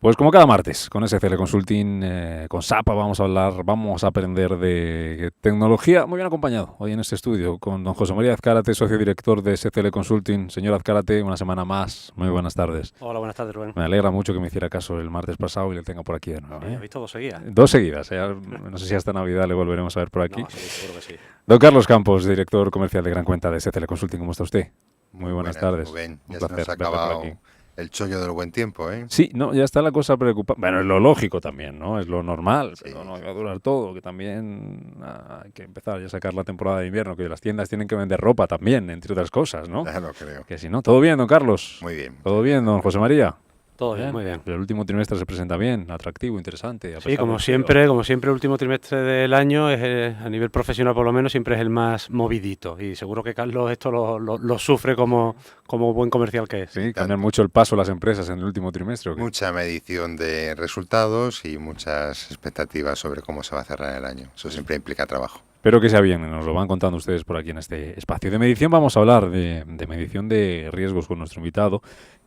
Pues como cada martes, con SCL Consulting, con SAPA vamos a aprender de tecnología, muy bien acompañado hoy en este estudio con don José María Azcárate, socio director de SCL Consulting. Señor Azcárate, una semana más, muy buenas tardes. Hola, buenas tardes, Rubén. Me alegra mucho que me hiciera caso el martes pasado y le tenga por aquí de nuevo. ¿Has visto 2 seguidas? 2 seguidas, no sé si hasta Navidad le volveremos a ver por aquí. No, sí, seguro que sí. Don Carlos Campos, director comercial de Gran Cuenta de SCL Consulting, ¿cómo está usted? Muy buenas tardes. Rubén, ya Un se placer nos ha verle por acabado aquí. el chollo del buen tiempo, ¿eh? Sí, no, ya está la cosa preocupada. Bueno, es lo lógico también, ¿no? Es lo normal, Sí. pero no va a durar todo, que también hay que empezar ya a sacar la temporada de invierno, que las tiendas tienen que vender ropa también, entre otras cosas, ¿no? Ya lo creo. Que si no, ¿todo bien, don Carlos? Muy bien. ¿Todo bien, don José María? Todo bien, muy bien. El último trimestre se presenta bien, atractivo, interesante. Sí, como siempre, el último trimestre del año es a nivel profesional por lo menos siempre es el más movidito y seguro que Carlos esto lo sufre como buen comercial que es. Sí, cambian mucho el paso las empresas en el último trimestre. ¿O qué? Mucha medición de resultados y muchas expectativas sobre cómo se va a cerrar el año. Eso siempre implica trabajo. Pero que sea bien, nos lo van contando ustedes por aquí en este espacio. De medición vamos a hablar de medición de riesgos con nuestro invitado,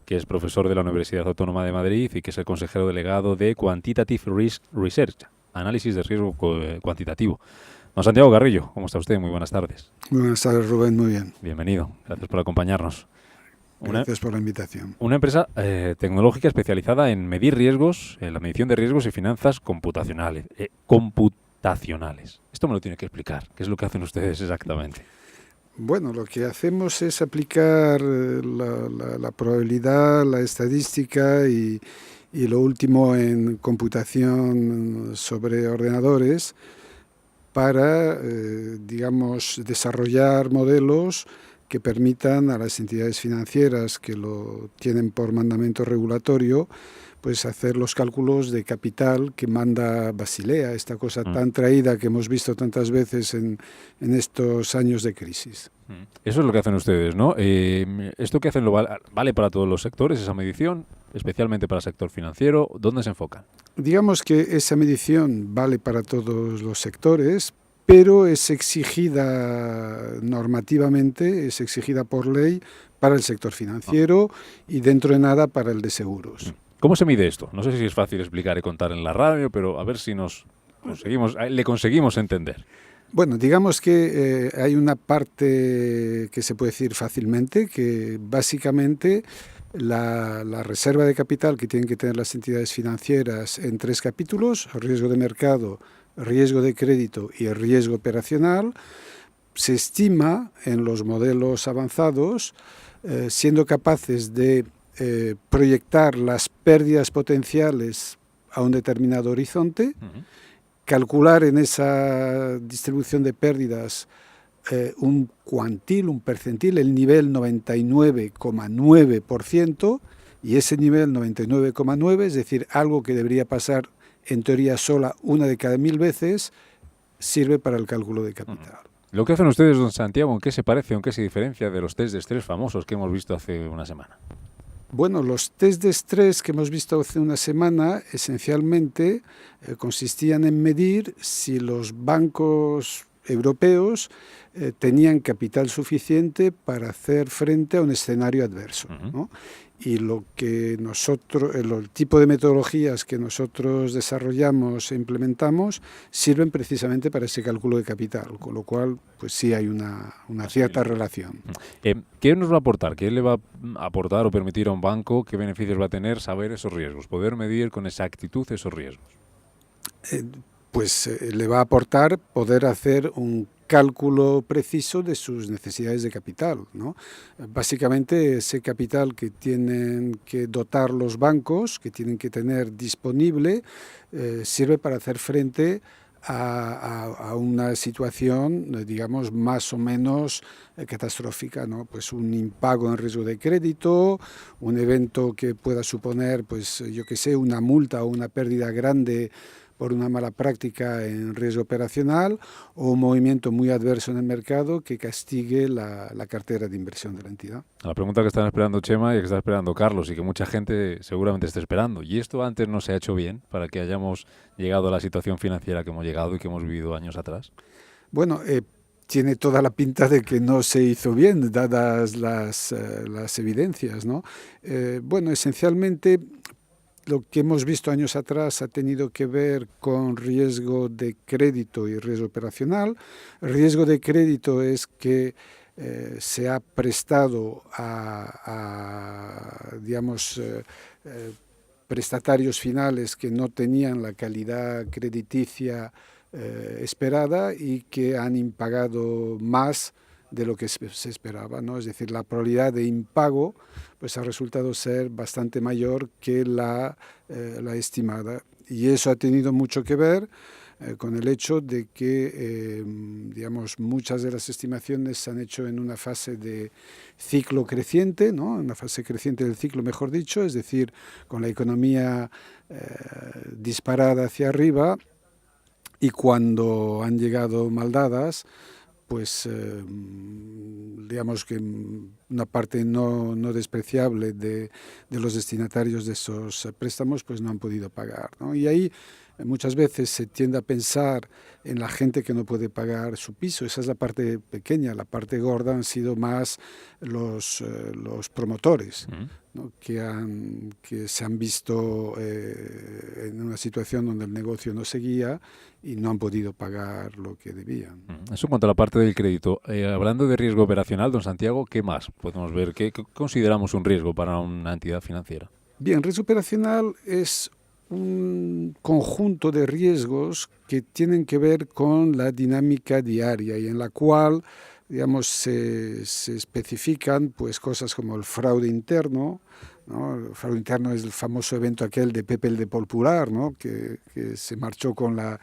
que es profesor de la Universidad Autónoma de Madrid y que es el consejero delegado de Quantitative Risk Research, análisis de riesgo cuantitativo. Don Santiago Garrillo, ¿cómo está usted? Muy buenas tardes. Muy buenas tardes, Rubén, muy bien. Bienvenido, gracias por acompañarnos. Gracias por la invitación. Una empresa tecnológica especializada en medir riesgos, en la medición de riesgos y finanzas computacionales. Esto me lo tiene que explicar. ¿Qué es lo que hacen ustedes exactamente? Bueno, lo que hacemos es aplicar la probabilidad, la estadística y lo último en computación sobre ordenadores para, digamos, desarrollar modelos que permitan a las entidades financieras que lo tienen por mandamiento regulatorio pues hacer los cálculos de capital que manda Basilea, esta cosa tan traída que hemos visto tantas veces en estos años de crisis. Eso es lo que hacen ustedes, ¿no? ¿Esto que hacen vale para todos los sectores, esa medición, especialmente para el sector financiero? ¿Dónde se enfocan? Digamos que esa medición vale para todos los sectores, pero es exigida normativamente, es exigida por ley para el sector financiero y dentro de nada para el de seguros. ¿Cómo se mide esto? No sé si es fácil explicar y contar en la radio, pero a ver si le conseguimos entender. Bueno, digamos que hay una parte que se puede decir fácilmente, que básicamente la reserva de capital que tienen que tener las entidades financieras en 3 capítulos, riesgo de mercado, riesgo de crédito y el riesgo operacional, se estima en los modelos avanzados, siendo capaces de proyectar las pérdidas potenciales a un determinado horizonte, calcular en esa distribución de pérdidas un cuantil, un percentil, el nivel 99,9%, y ese nivel 99,9, es decir, algo que debería pasar en teoría sola una de cada 1000 veces, sirve para el cálculo de capital. Lo que hacen ustedes, don Santiago, ¿en qué se parece o en qué se diferencia de los test de estrés famosos que hemos visto hace una semana? Bueno, los test de estrés que hemos visto hace una semana esencialmente consistían en medir si los bancos europeos tenían capital suficiente para hacer frente a un escenario adverso, ¿no? Y lo que nosotros, el tipo de metodologías que nosotros desarrollamos e implementamos sirven precisamente para ese cálculo de capital, con lo cual pues sí hay una cierta relación. ¿Qué nos va a aportar? ¿Qué le va a aportar o permitir a un banco? ¿Qué beneficios va a tener saber esos riesgos? Poder medir con exactitud esos riesgos. Le va a aportar poder hacer un cálculo preciso de sus necesidades de capital, ¿no? Básicamente ese capital que tienen que dotar los bancos, que tienen que tener disponible, sirve para hacer frente a una situación, digamos, más o menos catastrófica, ¿no? Pues un impago en riesgo de crédito, un evento que pueda suponer, pues yo qué sé, una multa o una pérdida grande por una mala práctica en riesgo operacional o un movimiento muy adverso en el mercado que castigue la cartera de inversión de la entidad. La pregunta que están esperando Chema y que está esperando Carlos y que mucha gente seguramente esté esperando. ¿Y esto antes no se ha hecho bien para que hayamos llegado a la situación financiera que hemos llegado y que hemos vivido años atrás? Bueno, tiene toda la pinta de que no se hizo bien, dadas las evidencias, ¿no? Bueno, esencialmente lo que hemos visto años atrás ha tenido que ver con riesgo de crédito y riesgo operacional. El riesgo de crédito es que se ha prestado digamos, prestatarios finales que no tenían la calidad crediticia esperada y que han impagado más de lo que se esperaba, ¿no? Es decir, la probabilidad de impago pues ha resultado ser bastante mayor que la estimada. Y eso ha tenido mucho que ver con el hecho de que, digamos, muchas de las estimaciones se han hecho en una fase de ciclo creciente, ¿no? Una fase creciente del ciclo, mejor dicho, es decir, con la economía disparada hacia arriba, y cuando han llegado mal dadas, pues digamos que una parte no despreciable de los destinatarios de esos préstamos pues no han podido pagar, ¿no? Y ahí muchas veces se tiende a pensar en la gente que no puede pagar su piso. Esa es la parte pequeña. La parte gorda han sido más los promotores, ¿no? que se han visto en una situación donde el negocio no seguía y no han podido pagar lo que debían. Eso en cuanto a la parte del crédito. Hablando de riesgo operacional, don Santiago, ¿qué más podemos ver? ¿Qué consideramos un riesgo para una entidad financiera? Bien, riesgo operacional es un conjunto de riesgos que tienen que ver con la dinámica diaria y en la cual, digamos, se especifican pues cosas como el fraude interno, ¿no? El fraude interno es el famoso evento aquel de Pepe el de Popular, ¿no? que se marchó con la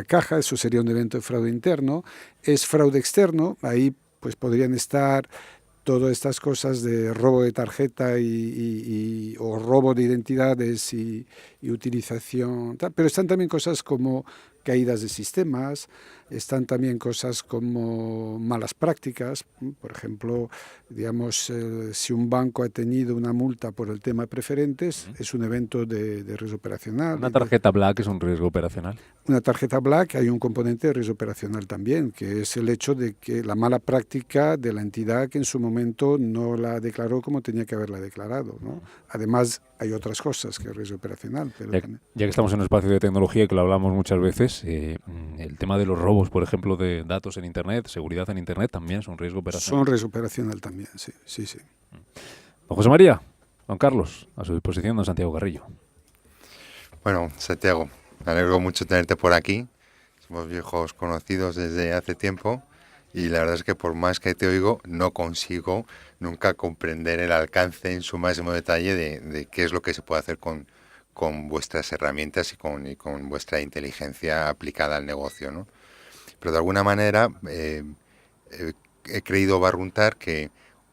caja. Eso sería un evento de fraude interno. Es fraude externo, ahí pues podrían estar todas estas cosas de robo de tarjeta o robo de identidades y utilización, pero están también cosas como caídas de sistemas, están también cosas como malas prácticas. Por ejemplo, digamos, si un banco ha tenido una multa por el tema de preferentes, es un evento de riesgo operacional. ¿Una tarjeta Black es un riesgo operacional? Una tarjeta Black hay un componente de riesgo operacional también, que es el hecho de que la mala práctica de la entidad que en su momento no la declaró como tenía que haberla declarado, ¿no? Además, hay otras cosas que el riesgo operacional. Pero ya que estamos en un espacio de tecnología, que lo hablamos muchas veces, el tema de los robos, por ejemplo, de datos en Internet, seguridad en Internet, también es un riesgo operacional. Son riesgo operacional también, sí. Don José María, don Carlos, a su disposición, don Santiago Carrillo. Bueno, Santiago, me alegro mucho tenerte por aquí. Somos viejos conocidos desde hace tiempo y la verdad es que por más que te oigo, no consigo nunca comprender el alcance en su máximo detalle de qué es lo que se puede hacer con vuestras herramientas y con vuestra inteligencia aplicada al negocio, ¿no? Pero de alguna manera he creído barruntar que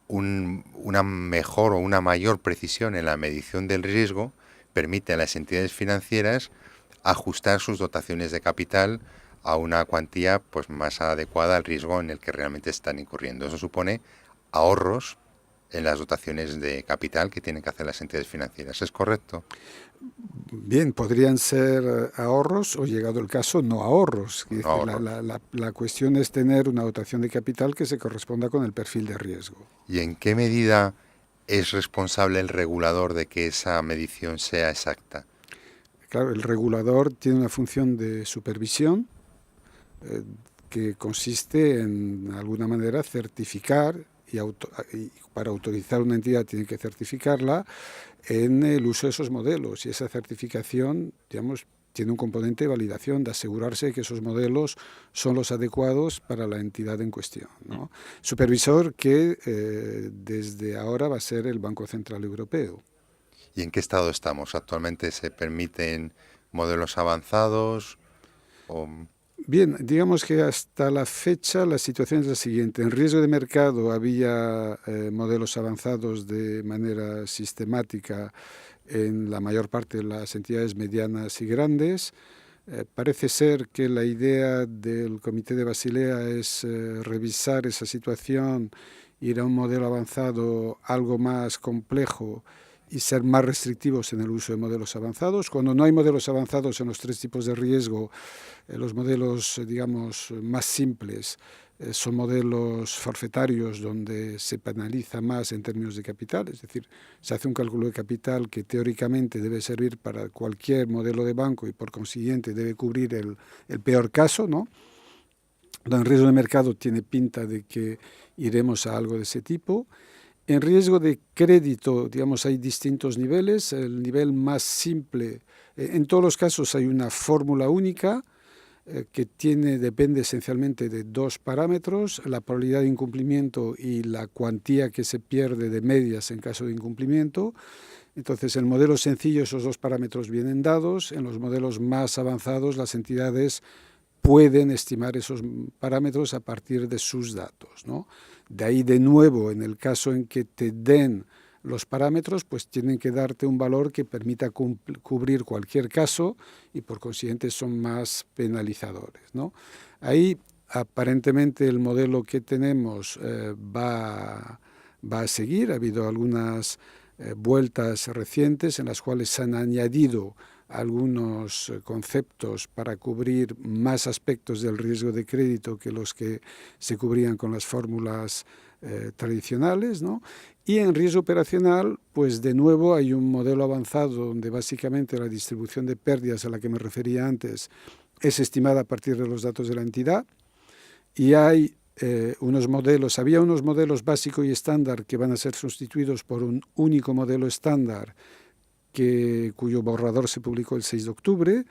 una mejor o una mayor precisión en la medición del riesgo permite a las entidades financieras ajustar sus dotaciones de capital a una cuantía pues más adecuada al riesgo en el que realmente están incurriendo. Eso supone ahorros en las dotaciones de capital que tienen que hacer las entidades financieras. ¿Es correcto? Bien, podrían ser ahorros o, llegado el caso, no ahorros. La cuestión es tener una dotación de capital que se corresponda con el perfil de riesgo. ¿Y en qué medida es responsable el regulador de que esa medición sea exacta? Claro, el regulador tiene una función de supervisión que consiste en, de alguna manera, certificar y para autorizar una entidad tiene que certificarla en el uso de esos modelos. Y esa certificación, digamos, tiene un componente de validación, de asegurarse de que esos modelos son los adecuados para la entidad en cuestión, ¿no? Supervisor que desde ahora va a ser el Banco Central Europeo. ¿Y en qué estado estamos? ¿Actualmente se permiten modelos avanzados? Bien, digamos que hasta la fecha la situación es la siguiente. En riesgo de mercado había modelos avanzados de manera sistemática en la mayor parte de las entidades medianas y grandes. Parece ser que la idea del Comité de Basilea es revisar esa situación, ir a un modelo avanzado algo más complejo y ser más restrictivos en el uso de modelos avanzados. Cuando no hay modelos avanzados en los tres tipos de riesgo, los modelos, digamos, más simples son modelos forfetarios donde se penaliza más en términos de capital, es decir, se hace un cálculo de capital que teóricamente debe servir para cualquier modelo de banco y por consiguiente debe cubrir el peor caso, ¿no? En riesgo de mercado tiene pinta de que iremos a algo de ese tipo. En riesgo de crédito, digamos, hay distintos niveles. El nivel más simple, en todos los casos hay una fórmula única que depende esencialmente de dos parámetros, la probabilidad de incumplimiento y la cuantía que se pierde de medias en caso de incumplimiento. Entonces, en el modelo sencillo esos dos parámetros vienen dados. En los modelos más avanzados las entidades pueden estimar esos parámetros a partir de sus datos, ¿no? De ahí, de nuevo, en el caso en que te den los parámetros, pues tienen que darte un valor que permita cubrir cualquier caso y por consiguiente son más penalizadores, ¿no? Ahí, aparentemente, el modelo que tenemos va a seguir. Ha habido algunas vueltas recientes en las cuales se han añadido algunos conceptos para cubrir más aspectos del riesgo de crédito que los que se cubrían con las fórmulas tradicionales, ¿no? Y en riesgo operacional, pues de nuevo hay un modelo avanzado donde básicamente la distribución de pérdidas a la que me refería antes es estimada a partir de los datos de la entidad y hay había unos modelos básico y estándar que van a ser sustituidos por un único modelo estándar cuyo borrador se publicó el 6 de octubre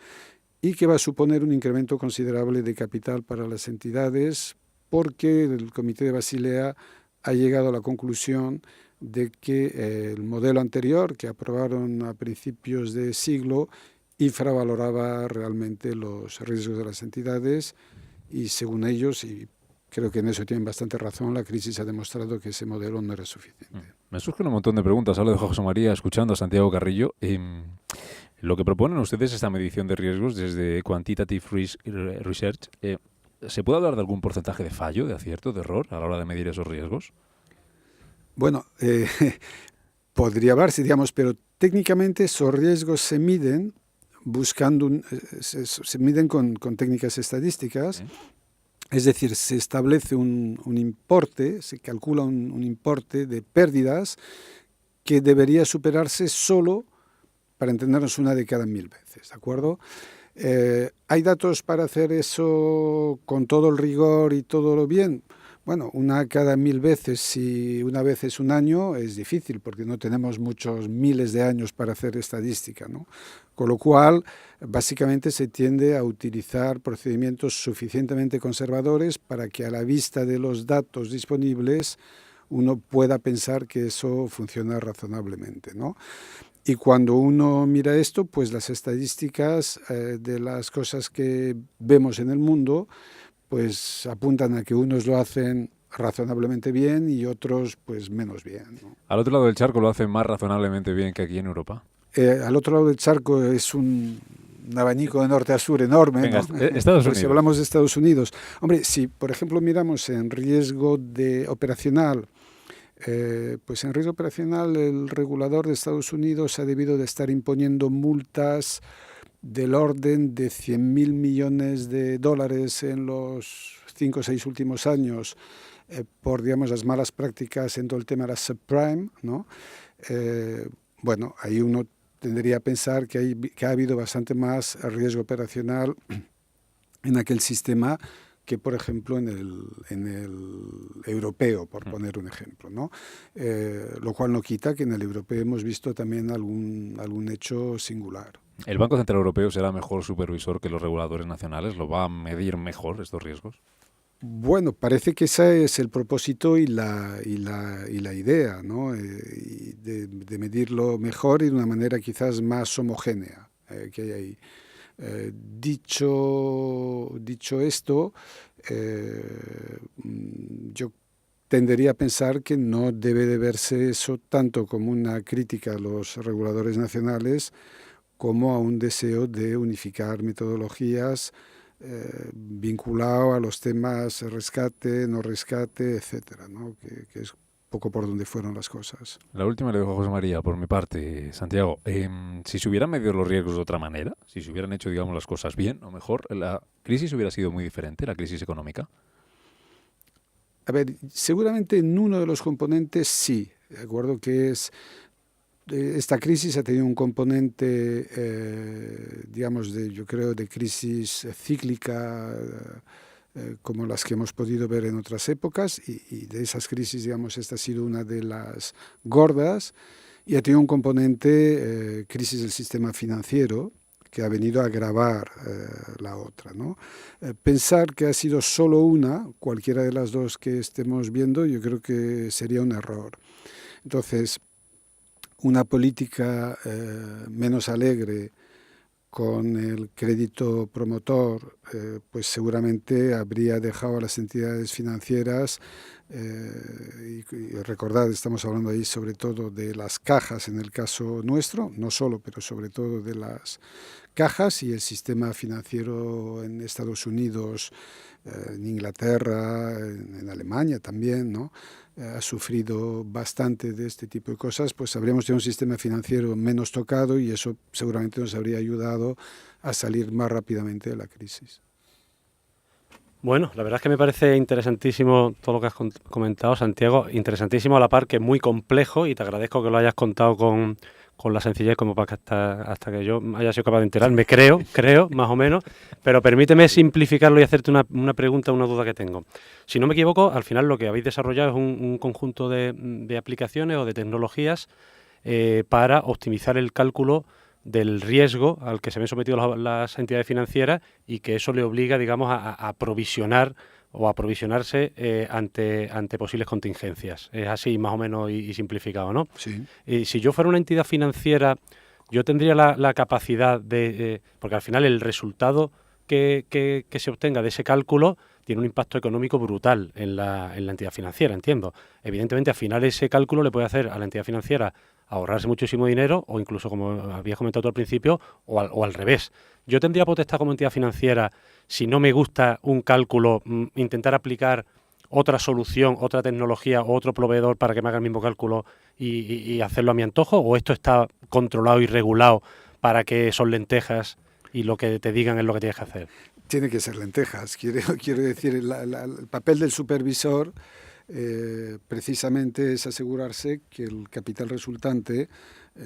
y que va a suponer un incremento considerable de capital para las entidades porque el Comité de Basilea ha llegado a la conclusión de que el modelo anterior que aprobaron a principios de siglo infravaloraba realmente los riesgos de las entidades y según ellos, y creo que en eso tienen bastante razón, la crisis ha demostrado que ese modelo no era suficiente. Me surgen un montón de preguntas. Ahora dejo a José María escuchando a Santiago Carrillo. Lo que proponen ustedes, esta medición de riesgos desde Quantitative Risk Research, ¿se puede hablar de algún porcentaje de fallo, de acierto, de error a la hora de medir esos riesgos? Bueno, podría hablarse, digamos, pero técnicamente esos riesgos se miden se miden con técnicas estadísticas. ¿Sí? Es decir, se establece un importe, se calcula un importe de pérdidas que debería superarse solo, para entendernos, una de cada 1000 veces, ¿de acuerdo? ¿Hay datos para hacer eso con todo el rigor y todo lo bien? Bueno, una cada 1000 veces, si una vez es un año, es difícil porque no tenemos muchos miles de años para hacer estadística, ¿no? Con lo cual, básicamente se tiende a utilizar procedimientos suficientemente conservadores para que a la vista de los datos disponibles uno pueda pensar que eso funciona razonablemente, ¿no? Y cuando uno mira esto, pues las estadísticas de las cosas que vemos en el mundo pues apuntan a que unos lo hacen razonablemente bien y otros pues menos bien, ¿no? ¿Al otro lado del charco lo hacen más razonablemente bien que aquí en Europa? Al otro lado del charco es un abanico de norte a sur enorme. Venga, ¿no? Estados Unidos. Si hablamos de Estados Unidos. Hombre, si por ejemplo miramos en riesgo operacional, pues en riesgo operacional el regulador de Estados Unidos ha debido de estar imponiendo multas del orden de 100.000 millones de dólares en los 5 o 6 últimos años por, digamos, las malas prácticas en todo el tema de la subprime, ¿no? Bueno, ahí uno tendría a pensar que ha habido bastante más riesgo operacional en aquel sistema que, por ejemplo, en el europeo, por poner un ejemplo, ¿no? Lo cual no quita que en el europeo hemos visto también algún hecho singular. ¿El Banco Central Europeo será mejor supervisor que los reguladores nacionales? ¿Lo va a medir mejor estos riesgos? Bueno, parece que ese es el propósito y la idea, ¿no? De medirlo mejor y de una manera quizás más homogénea que hay ahí. Dicho esto, yo tendería a pensar que no debe de verse eso tanto como una crítica a los reguladores nacionales como a un deseo de unificar metodologías vinculado a los temas rescate, no rescate, etcétera, ¿no? Que es poco por donde fueron las cosas. La última le dejo a José María, por mi parte, Santiago. Si se hubieran medido los riesgos de otra manera, si se hubieran hecho, digamos, las cosas bien o mejor, la crisis hubiera sido muy diferente, la crisis económica. A ver, seguramente en uno de los componentes sí, de acuerdo, que es esta crisis ha tenido un componente, digamos, yo creo, de crisis cíclica, como las que hemos podido ver en otras épocas, y de esas crisis, digamos, esta ha sido una de las gordas, y ha tenido un componente, crisis del sistema financiero, que ha venido a agravar la otra, ¿no? Pensar que ha sido solo una, cualquiera de las dos que estemos viendo, yo creo que sería un error. Entonces, una política menos alegre con el crédito promotor, pues seguramente habría dejado a las entidades financieras, y recordad, estamos hablando ahí sobre todo de las cajas en el caso nuestro, no solo, pero sobre todo de las cajas, y el sistema financiero en Estados Unidos, en Inglaterra, en Alemania también, ¿no? Ha sufrido bastante de este tipo de cosas, pues habríamos tenido un sistema financiero menos tocado y eso seguramente nos habría ayudado a salir más rápidamente de la crisis. Bueno, la verdad es que me parece interesantísimo todo lo que has comentado, Santiago, interesantísimo a la par que muy complejo, y te agradezco que lo hayas contado con la sencillez como para que hasta que yo haya sido capaz de enterarme, creo, más o menos, pero permíteme simplificarlo y hacerte una pregunta, una duda que tengo. Si no me equivoco, al final lo que habéis desarrollado es un conjunto de aplicaciones o de tecnologías para optimizar el cálculo del riesgo al que se ven sometidos las entidades financieras, y que eso le obliga, digamos, a provisionar o a provisionarse ante posibles contingencias. Es así más o menos y simplificado, ¿no? Sí. Y si yo fuera una entidad financiera, yo tendría la capacidad de... porque al final el resultado que se obtenga de ese cálculo tiene un impacto económico brutal en la entidad financiera, entiendo. Evidentemente, al final ese cálculo le puede hacer a la entidad financiera ahorrarse muchísimo dinero, o incluso, como habías comentado tú al principio, o al revés. Yo tendría potestad como entidad financiera, si no me gusta un cálculo, intentar aplicar otra solución, otra tecnología o otro proveedor para que me haga el mismo cálculo y hacerlo a mi antojo, o esto está controlado y regulado para que son lentejas y lo que te digan es lo que tienes que hacer. Tiene que ser lentejas. Quiero decir, el papel del supervisor precisamente es asegurarse que el capital resultante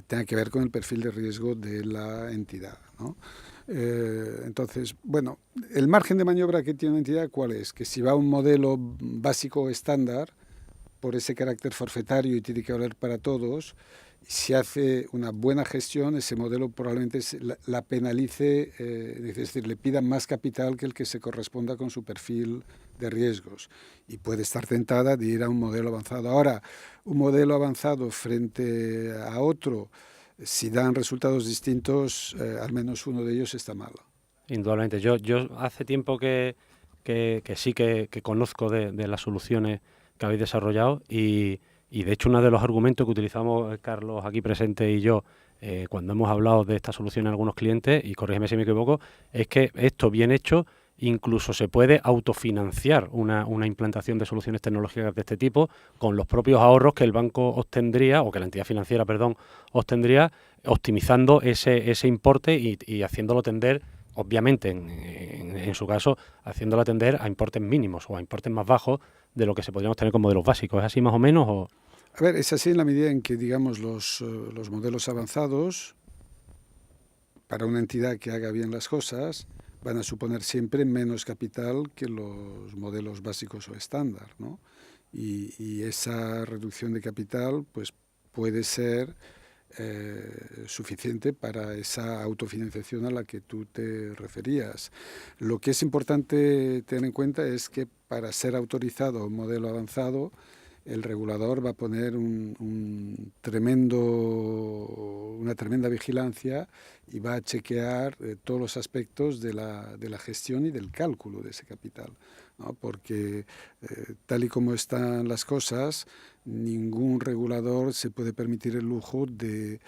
tenga que ver con el perfil de riesgo de la entidad, ¿no? Entonces, bueno, el margen de maniobra que tiene una entidad, ¿cuál es? Que si va a un modelo básico estándar, por ese carácter forfetario y tiene que valer para todos, si hace una buena gestión, ese modelo probablemente la penalice, es decir, le pida más capital que el que se corresponda con su perfil de riesgos, y puede estar tentada de ir a un modelo avanzado. Ahora, un modelo avanzado frente a otro, si dan resultados distintos, al menos uno de ellos está mal. Indudablemente. Yo hace tiempo que sí que conozco de las soluciones que habéis desarrollado, y de hecho uno de los argumentos que utilizamos Carlos aquí presente y yo cuando hemos hablado de esta solución a algunos clientes, y corrígeme si me equivoco, es que esto bien hecho incluso se puede autofinanciar una implantación de soluciones tecnológicas de este tipo con los propios ahorros que el banco obtendría, o que la entidad financiera, perdón, obtendría, optimizando ese importe y haciéndolo tender, obviamente, en su caso, haciéndolo tender a importes mínimos o a importes más bajos de lo que se podríamos tener con modelos básicos. ¿Es así más o menos? O... A ver, es así en la medida en que, digamos, los modelos avanzados, para una entidad que haga bien las cosas, van a suponer siempre menos capital que los modelos básicos o estándar, ¿no? Y esa reducción de capital, pues, puede ser suficiente para esa autofinanciación a la que tú te referías. Lo que es importante tener en cuenta es que para ser autorizado un modelo avanzado, el regulador va a poner una tremenda vigilancia y va a chequear todos los aspectos de la gestión y del cálculo de ese capital, ¿no? Porque tal y como están las cosas, ningún regulador se puede permitir el lujo de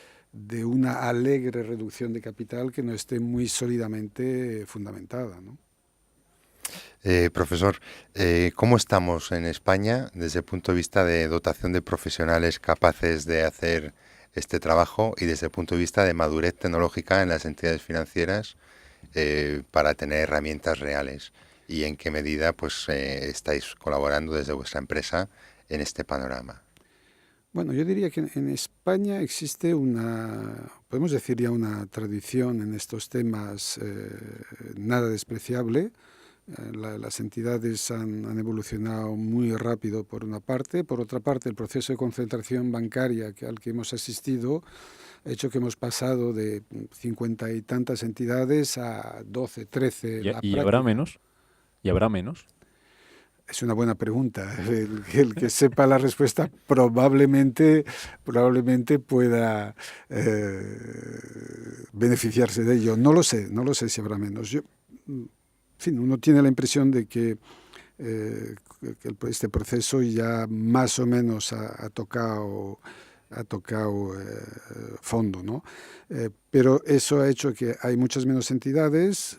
una alegre reducción de capital que no esté muy sólidamente fundamentada, ¿no? Profesor, ¿cómo estamos en España desde el punto de vista de dotación de profesionales capaces de hacer este trabajo y desde el punto de vista de madurez tecnológica en las entidades financieras para tener herramientas reales? y en qué medida pues estáis colaborando desde vuestra empresa en este panorama. Bueno, yo diría que en España existe podemos decir ya una tradición en estos temas nada despreciable. Las entidades han evolucionado muy rápido por una parte. Por otra parte, el proceso de concentración bancaria al que hemos asistido ha hecho que hemos pasado de 50 y tantas entidades a 12, 13. ¿Y habrá menos? ¿Y habrá menos? Es una buena pregunta. El que sepa la respuesta probablemente pueda beneficiarse de ello. No lo sé si habrá menos. En fin, uno tiene la impresión de que este proceso ya más o menos ha tocado fondo, ¿no? Pero eso ha hecho que hay muchas menos entidades.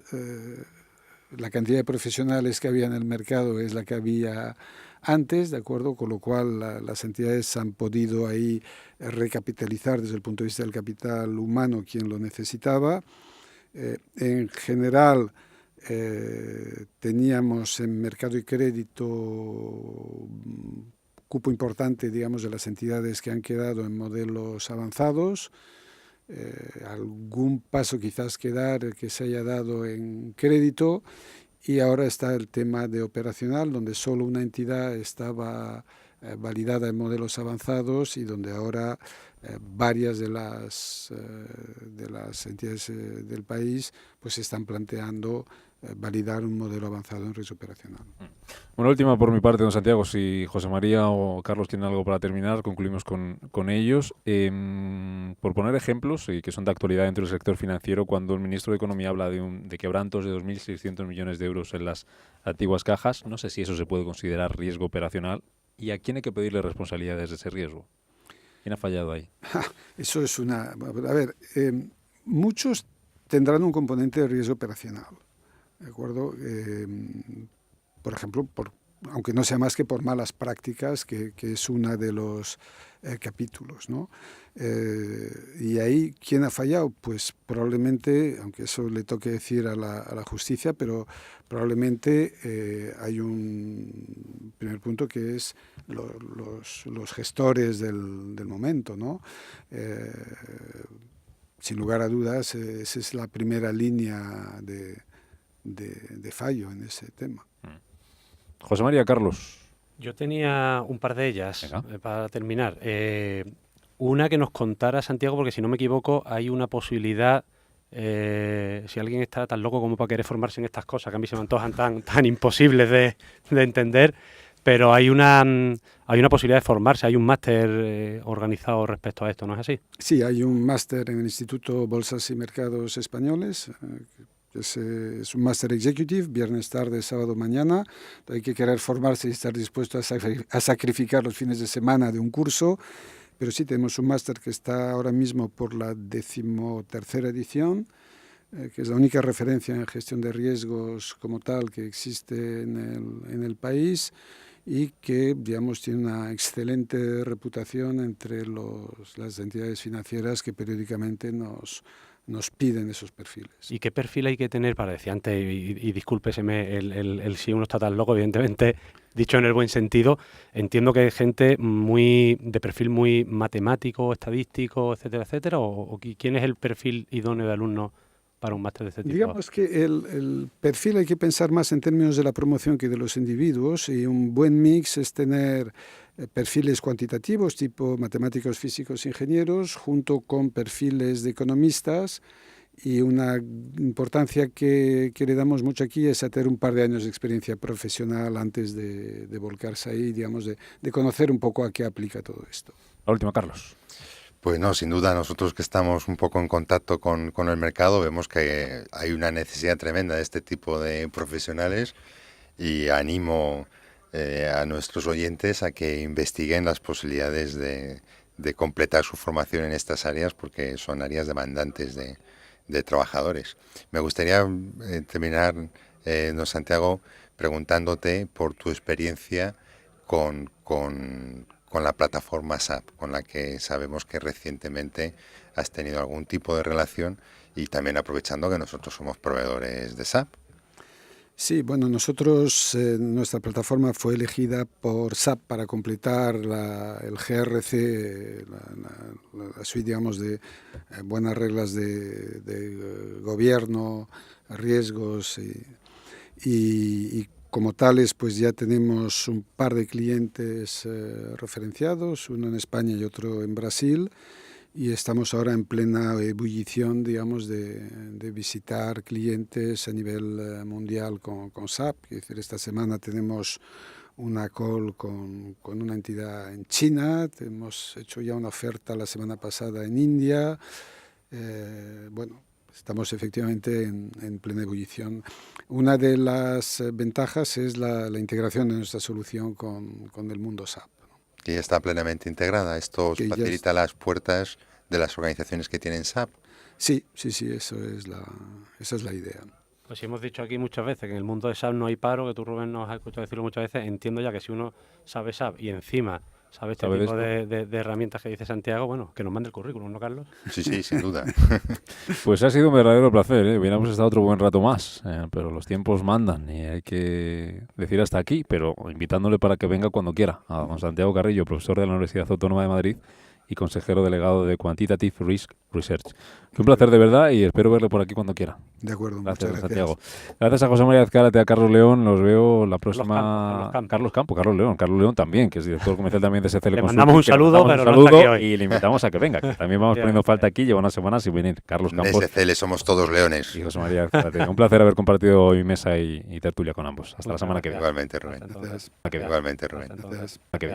La cantidad de profesionales que había en el mercado es la que había antes, ¿de acuerdo? Con lo cual las entidades han podido ahí recapitalizar desde el punto de vista del capital humano quien lo necesitaba. En general, teníamos en mercado y crédito cupo importante, digamos, de las entidades que han quedado en modelos avanzados. Algún paso quizás que se haya dado en crédito, y ahora está el tema de operacional, donde solo una entidad estaba validada en modelos avanzados y donde ahora varias de las entidades del país pues están planteando validar un modelo avanzado en riesgo operacional. Una última por mi parte, don Santiago. Si José María o Carlos tienen algo para terminar, concluimos con ellos. Por poner ejemplos que son de actualidad dentro del sector financiero, cuando el ministro de Economía habla de quebrantos de 2.600 millones de euros en las antiguas cajas, no sé si eso se puede considerar riesgo operacional. ¿Y a quién hay que pedirle responsabilidades de ese riesgo? ¿Quién ha fallado ahí? Eso es una... A ver, muchos tendrán un componente de riesgo operacional, ¿de acuerdo? Por ejemplo, aunque no sea más que por malas prácticas, que es uno de los capítulos, ¿no? Y ahí, ¿quién ha fallado? Pues probablemente, aunque eso le toque decir a la justicia, pero probablemente hay un primer punto que es los gestores del momento, ¿no? Sin lugar a dudas, esa es la primera línea de fallo en ese tema. José María, Carlos. Yo tenía un par de ellas para terminar. Una que nos contara Santiago, porque si no me equivoco hay una posibilidad, si alguien está tan loco como para querer formarse en estas cosas, que a mí se me antojan tan imposibles de entender, pero hay una posibilidad de formarse, hay un máster organizado respecto a esto, ¿no es así? Sí, hay un máster en el Instituto Bolsas y Mercados Españoles, es un máster executive, viernes tarde, sábado mañana. Hay que querer formarse y estar dispuesto a sacrificar los fines de semana de un curso, pero sí tenemos un máster que está ahora mismo por la 13ª edición, que es la única referencia en gestión de riesgos como tal que existe en el país, y que, digamos, tiene una excelente reputación entre las entidades financieras que periódicamente nos piden esos perfiles. ¿Y qué perfil hay que tener para decir antes, y discúlpeseme el si uno está tan loco, evidentemente, dicho en el buen sentido, entiendo que hay gente de perfil muy matemático, estadístico, etcétera, etcétera, o ¿quién es el perfil idóneo de alumno para un máster de este tipo? Digamos que el perfil hay que pensar más en términos de la promoción que de los individuos, y un buen mix es tener perfiles cuantitativos tipo matemáticos, físicos, ingenieros, junto con perfiles de economistas, y una importancia que le damos mucho aquí es a tener un par de años de experiencia profesional antes de volcarse ahí, digamos, de conocer un poco a qué aplica todo esto. La última, Carlos. Pues no, sin duda, nosotros que estamos un poco en contacto con el mercado, vemos que hay una necesidad tremenda de este tipo de profesionales, y animo a nuestros oyentes a que investiguen las posibilidades de completar su formación en estas áreas, porque son áreas demandantes de trabajadores. Me gustaría terminar, don Santiago, preguntándote por tu experiencia con la plataforma SAP, con la que sabemos que recientemente has tenido algún tipo de relación, y también aprovechando que nosotros somos proveedores de SAP. Sí, bueno, nosotros, nuestra plataforma fue elegida por SAP para completar el GRC, la suite, digamos, de buenas reglas de gobierno, riesgos y como tales, pues ya tenemos un par de clientes referenciados, uno en España y otro en Brasil. Y estamos ahora en plena ebullición, digamos, de visitar clientes a nivel mundial con SAP. Es decir, esta semana tenemos una call con una entidad en China, hemos hecho ya una oferta la semana pasada en India. Bueno, estamos efectivamente en plena ebullición. Una de las ventajas es la integración de nuestra solución con el mundo SAP. Y está plenamente integrada. Esto os facilita las puertas de las organizaciones que tienen SAP. Sí, esa es la idea. Pues sí, hemos dicho aquí muchas veces que en el mundo de SAP no hay paro, que tú, Rubén, nos has escuchado decirlo muchas veces. Entiendo ya que si uno sabe SAP y encima sabe este tipo de herramientas que dice Santiago, bueno, que nos mande el currículum, ¿no, Carlos? Sí, sin duda. Pues ha sido un verdadero placer, ¿eh? Hubiéramos estado otro buen rato más, pero los tiempos mandan y hay que decir hasta aquí, pero invitándole para que venga cuando quiera, a don Santiago Carrillo, profesor de la Universidad Autónoma de Madrid y consejero delegado de Quantitative Risk Research. Que un placer de verdad y espero verle por aquí cuando quiera. De acuerdo, gracias, muchas Santiago. Gracias a José María Azcárate, a Carlos León. Los veo la próxima. Carlos León también, que es director comercial también de SCL Consulting. Le mandamos un saludo, pero no está aquí hoy. Y le invitamos a que venga. Que también vamos poniendo falta aquí, lleva unas semanas sin venir. Carlos Campos. De SCL somos todos leones. Y José María Azcárate. Un placer haber compartido hoy mesa y tertulia con ambos. Hasta la semana que viene. Igualmente, Rubén. Gracias. Igualmente, Rubén. Gracias. Que viene.